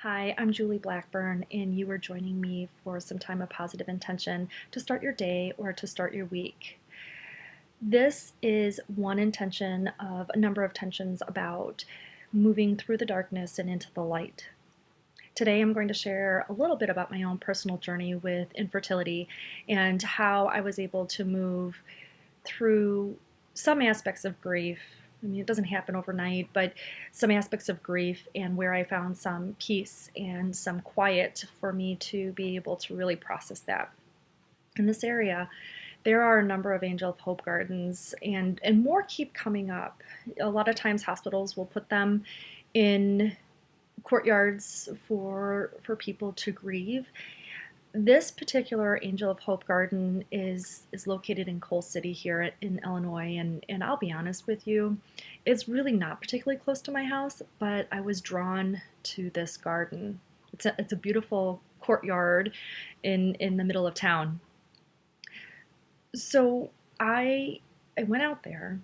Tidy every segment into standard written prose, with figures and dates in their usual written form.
Hi, I'm Julie Blackburn, and you are joining me for some time of positive intention to start your day or to start your week. This is one intention of a number of tensions about moving through the darkness and into the light. Today, I'm going to share a little bit about my own personal journey with infertility and how I was able to move through some aspects of grief. I mean, it doesn't happen overnight, but some aspects of grief and where I found some peace and some quiet for me to be able to really process that. In this area, there are a number of Angel of Hope gardens, and more keep coming up. A lot of times, hospitals will put them in courtyards for people to grieve. This particular Angel of Hope garden is located in Coal City here in Illinois, and I'll be honest with you, it's really not particularly close to my house, but I was drawn to this garden. It's a beautiful courtyard in the middle of town. So I went out there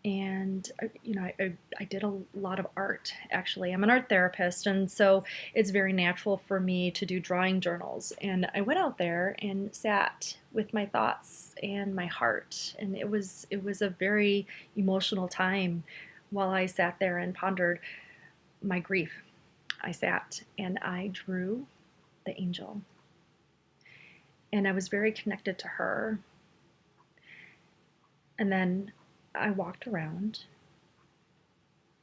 and I did a lot of art. Actually, I'm an art therapist, and so it's very natural for me to do drawing journals. And I went out there and sat with my thoughts and my heart, and it was a very emotional time while I sat there and pondered my grief. I sat and I drew the angel, and I was very connected to her. And then I walked around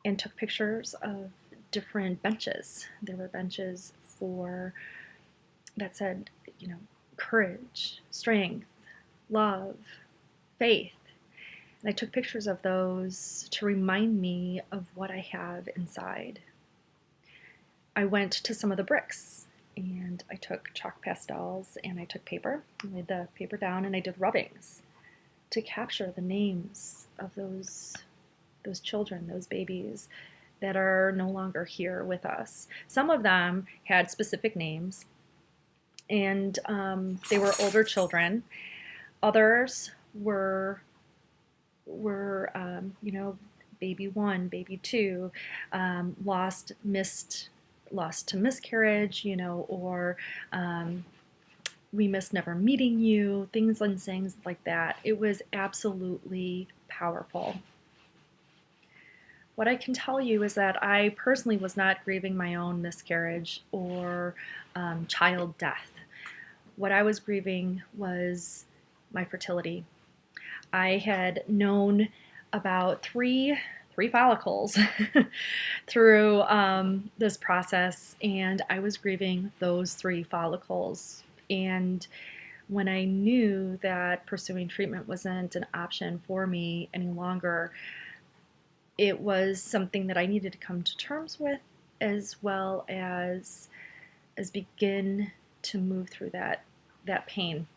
and took pictures of different benches. There were benches that said, courage, strength, love, faith. And I took pictures of those to remind me of what I have inside. I went to some of the bricks and I took chalk pastels and I took paper, I laid the paper down and I did rubbings to capture the names of those children, those babies that are no longer here with us. Some of them had specific names, and they were older children. Others were baby one, baby two, lost to miscarriage, or we miss never meeting you, things and things like that. It was absolutely powerful. What I can tell you is that I personally was not grieving my own miscarriage or child death. What I was grieving was my fertility. I had known about three follicles through this process, and I was grieving those 3 follicles. And when I knew that pursuing treatment wasn't an option for me any longer, it was something that I needed to come to terms with, as well as begin to move through that pain.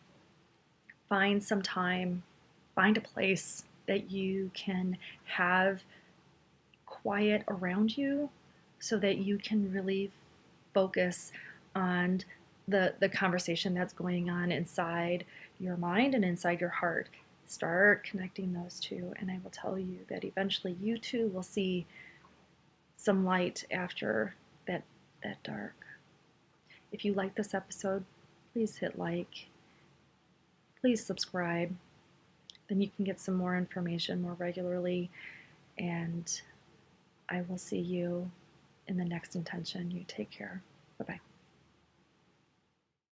Find some time, find a place that you can have quiet around you so that you can really focus on the conversation that's going on inside your mind and inside your heart. Start connecting those two, and I will tell you that eventually you too will see some light after that dark. If you like this episode, please hit like. Please subscribe. Then you can get some more information more regularly, and I will see you in the next intention. You take care. Bye-bye.